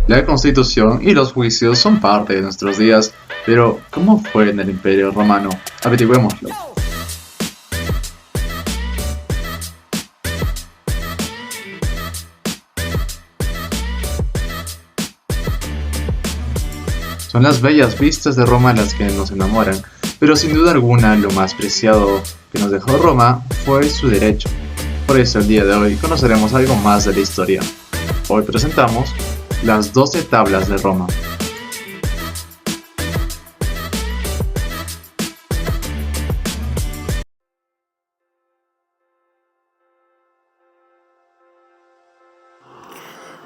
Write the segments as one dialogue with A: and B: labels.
A: La Constitución y los juicios son parte de nuestros días, pero ¿cómo fue en el Imperio Romano? Averigüémoslo. Son las bellas vistas de Roma las que nos enamoran, pero sin duda alguna lo más preciado que nos dejó Roma fue su derecho. Por eso el día de hoy conoceremos algo más de la historia. Hoy presentamos las 12 tablas de Roma.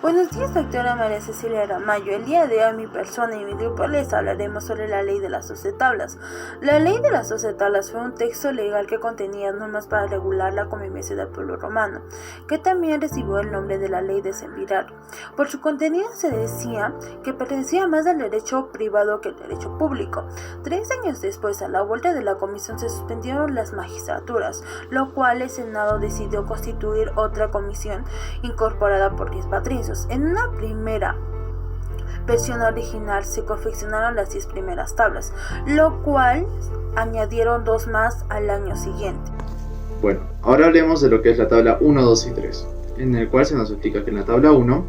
B: Buenos días, doctora María Cecilia Ramallo. El día de hoy mi persona y mi grupo les hablaremos sobre la Ley de las 12 Tablas. La Ley de las 12 Tablas fue un texto legal que contenía normas para regular la convivencia del pueblo romano, que también recibió el nombre de la Ley de Semvirar. Por su contenido se decía que pertenecía más al derecho privado que al derecho público. 3 años después, a la vuelta de la comisión, se suspendieron las magistraturas, lo cual el Senado decidió constituir otra comisión incorporada por 10 patricios. En una primera versión original se confeccionaron las 10 primeras tablas, lo cual añadieron 2 más al año siguiente.
A: Bueno, ahora hablemos de lo que es la tabla 1, 2 y 3, en el cual se nos explica que en la tabla 1,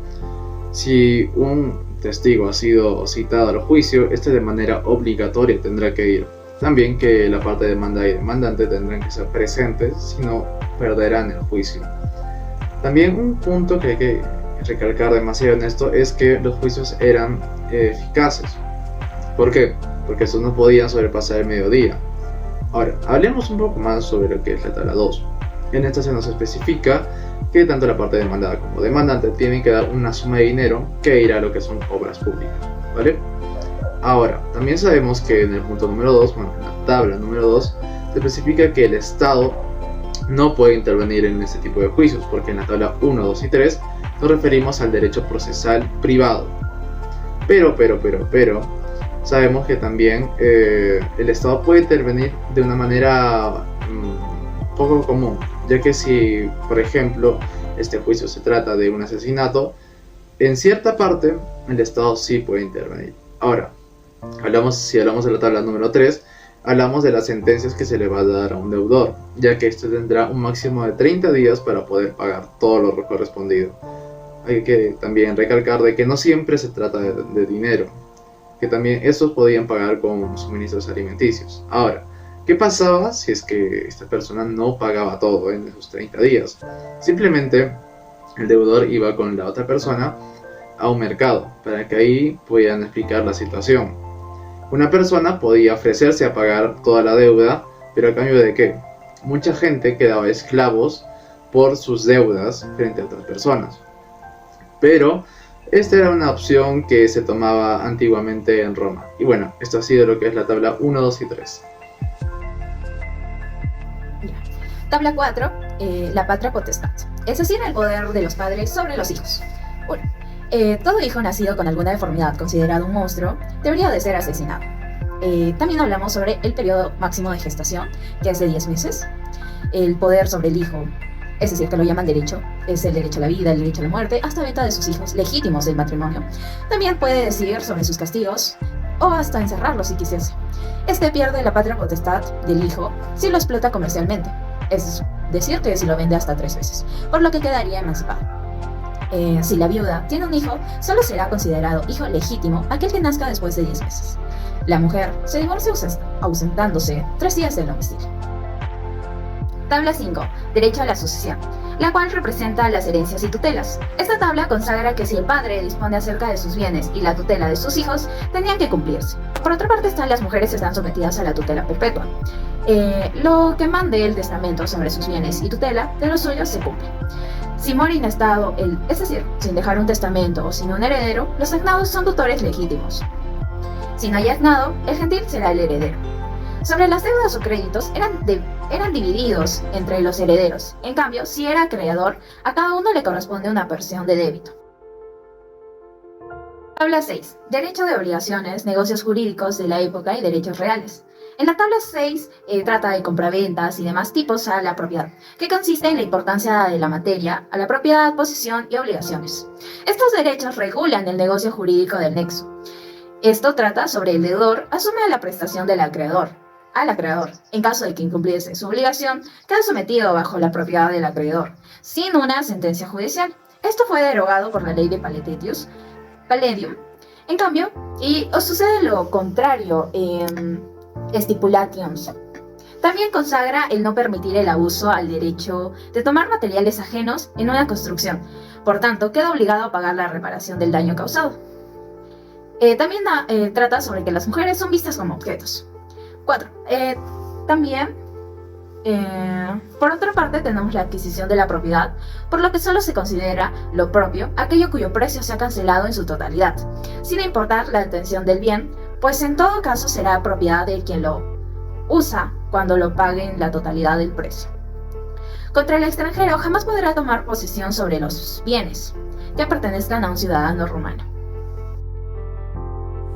A: si un testigo ha sido citado al juicio, este de manera obligatoria tendrá que ir. También que la parte de demanda y demandante tendrán que ser presentes, si no perderán el juicio. También un punto que hay que recalcar demasiado en esto es que los juicios eran eficaces. ¿Por qué? Porque estos no podían sobrepasar el mediodía. Ahora, hablemos un poco más sobre lo que es la tabla 2. En esta se nos especifica que tanto la parte demandada como demandante tienen que dar una suma de dinero que irá a lo que son obras públicas, ¿vale? Ahora, también sabemos que en el punto número 2, bueno, en la tabla número 2, se especifica que el Estado no puede intervenir en este tipo de juicios, porque en la tabla 1, 2 y 3 nos referimos al derecho procesal privado. Pero, sabemos que también el Estado puede intervenir de una manera poco común, ya que si, por ejemplo, este juicio se trata de un asesinato, en cierta parte el Estado sí puede intervenir. Ahora, si hablamos de la tabla número 3, hablamos de las sentencias que se le va a dar a un deudor, ya que este tendrá un máximo de 30 días para poder pagar todo lo correspondido. Hay que también recalcar de que no siempre se trata de dinero, que también estos podían pagar con suministros alimenticios. Ahora, ¿qué pasaba si es que esta persona no pagaba todo en esos 30 días? Simplemente el deudor iba con la otra persona a un mercado, para que ahí pudieran explicar la situación. Una persona podía ofrecerse a pagar toda la deuda, pero a cambio de ¿qué? Mucha gente quedaba esclavos por sus deudas frente a otras personas. Pero esta era una opción que se tomaba antiguamente en Roma. Y bueno, esto ha sido lo que es la tabla 1, 2 y 3.
C: Tabla 4, la patria potestad, es decir, el poder de los padres sobre los hijos. Bueno, todo hijo nacido con alguna deformidad considerado un monstruo debería de ser asesinado. También hablamos sobre el periodo máximo de gestación, que es de 10 meses. El poder sobre el hijo, es decir, que lo llaman derecho, es el derecho a la vida, el derecho a la muerte, hasta venta de sus hijos legítimos del matrimonio. También puede decidir sobre sus castigos o hasta encerrarlos si quisiese. Este pierde la patria potestad del hijo si lo explota comercialmente, es decir, que si lo vende hasta 3 veces, por lo que quedaría emancipado. Si la viuda tiene un hijo, solo será considerado hijo legítimo aquel que nazca después de 10 meses. La mujer se divorcia ausentándose 3 días del domicilio. Tabla 5. Derecho a la sucesión, la cual representa las herencias y tutelas. Esta tabla consagra que si el padre dispone acerca de sus bienes y la tutela de sus hijos, tendrían que cumplirse. Por otra parte, las mujeres están sometidas a la tutela perpetua. Lo que mande el testamento sobre sus bienes y tutela de los suyos se cumple. Si muere inestado, es decir, sin dejar un testamento o sin un heredero, los agnados son tutores legítimos. Si no hay agnado, el gentil será el heredero. Sobre las deudas o créditos eran divididos entre los herederos. En cambio, si era acreedor, a cada uno le corresponde una porción de débito. Tabla 6. Derecho de obligaciones, negocios jurídicos de la época y derechos reales. En la tabla 6 trata de compraventas y demás tipos a la propiedad, que consiste en la importancia de la materia a la propiedad, posesión y obligaciones. Estos derechos regulan el negocio jurídico del nexo. Esto trata sobre el deudor asume la prestación del acreedor. Al acreedor, en caso de que incumpliese su obligación, queda sometido bajo la propiedad del acreedor, sin una sentencia judicial. Esto fue derogado por la ley de Palladium. En cambio, os sucede lo contrario en Stipulations. También consagra el no permitir el abuso al derecho de tomar materiales ajenos en una construcción. Por tanto, queda obligado a pagar la reparación del daño causado. También trata sobre que las mujeres son vistas como objetos. 4. Por otra parte, tenemos la adquisición de la propiedad, por lo que solo se considera lo propio aquello cuyo precio se ha cancelado en su totalidad, sin importar la detención del bien, pues en todo caso será propiedad de quien lo usa cuando lo pague en la totalidad del precio. Contra el extranjero jamás podrá tomar posesión sobre los bienes que pertenezcan a un ciudadano romano.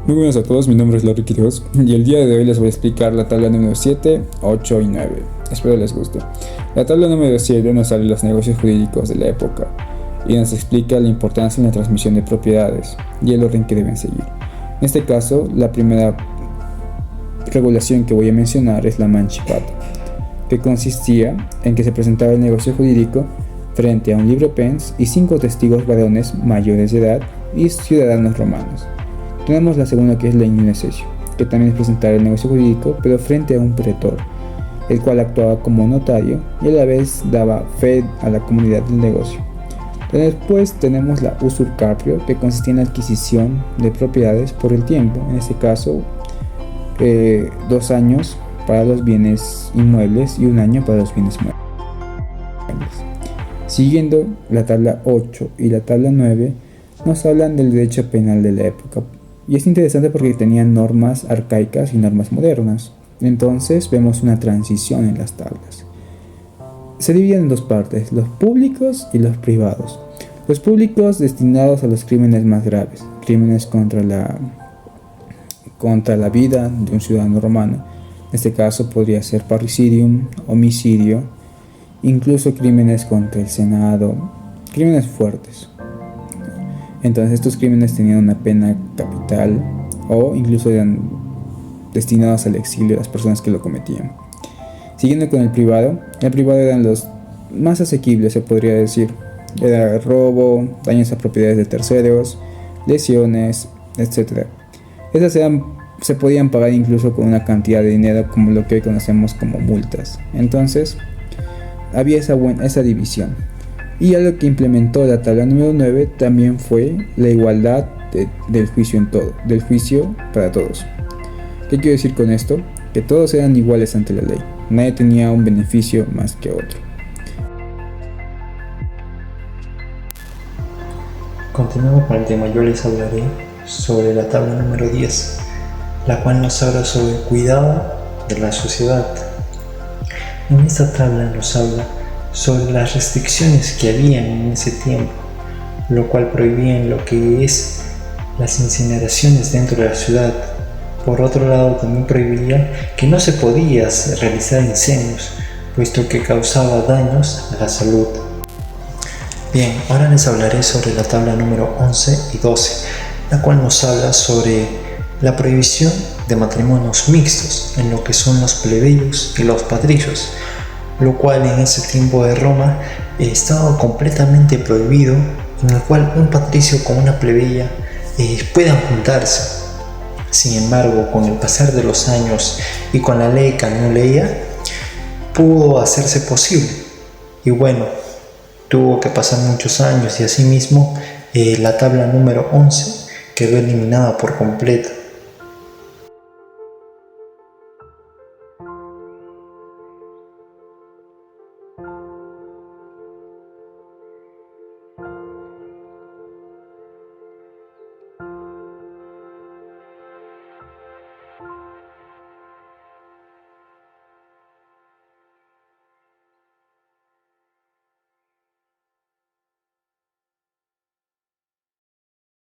D: Muy buenas a todos, mi nombre es Larry Quiroz y el día de hoy les voy a explicar la tabla número 7, 8 y 9. Espero les guste. La tabla número 7 nos habla de los negocios jurídicos de la época y nos explica la importancia en la transmisión de propiedades y el orden que deben seguir. En este caso, la primera regulación que voy a mencionar es la mancipata, que consistía en que se presentaba el negocio jurídico frente a un libro pens y 5 testigos varones mayores de edad y ciudadanos romanos. Tenemos la segunda, que es la iunescesio, que también es presentar el negocio jurídico pero frente a un pretor, el cual actuaba como notario y a la vez daba fe a la comunidad del negocio. Después tenemos la usurpatio, que consistía en la adquisición de propiedades por el tiempo, en este caso 2 años para los bienes inmuebles y 1 año para los bienes muebles. Siguiendo la tabla 8 y la tabla 9 nos hablan del derecho penal de la época. Y es interesante porque tenían normas arcaicas y normas modernas. Entonces vemos una transición en las tablas. Se dividen en 2 partes, los públicos y los privados. Los públicos destinados a los crímenes más graves, crímenes contra la vida de un ciudadano romano. En este caso podría ser parricidium, homicidio, incluso crímenes contra el Senado, crímenes fuertes. Entonces estos crímenes tenían una pena capital o incluso eran destinados al exilio las personas que lo cometían. Siguiendo con el privado eran los más asequibles, se podría decir. Era robo, daños a propiedades de terceros, lesiones, etc. Esas se podían pagar incluso con una cantidad de dinero como lo que hoy conocemos como multas. Entonces había esa división. Y algo que implementó la tabla número 9 también fue la igualdad del juicio para todos. ¿Qué quiero decir con esto? Que todos eran iguales ante la ley. Nadie tenía un beneficio más que otro.
E: Continuando con el tema, yo les hablaré sobre la tabla número 10, la cual nos habla sobre el cuidado de la sociedad. En esta tabla nos habla sobre las restricciones que habían en ese tiempo, lo cual prohibían lo que es las incineraciones dentro de la ciudad. Por otro lado, también prohibía que no se podía realizar incendios, puesto que causaba daños a la salud. Bien, ahora les hablaré sobre la tabla número 11 y 12, la cual nos habla sobre la prohibición de matrimonios mixtos en lo que son los plebeyos y los patricios, lo cual en ese tiempo de Roma estaba completamente prohibido, en el cual un patricio con una plebeya puedan juntarse. Sin embargo, con el pasar de los años y con la ley Canuleia, pudo hacerse posible. Y bueno, tuvo que pasar muchos años y asimismo la tabla número 11 quedó eliminada por completo.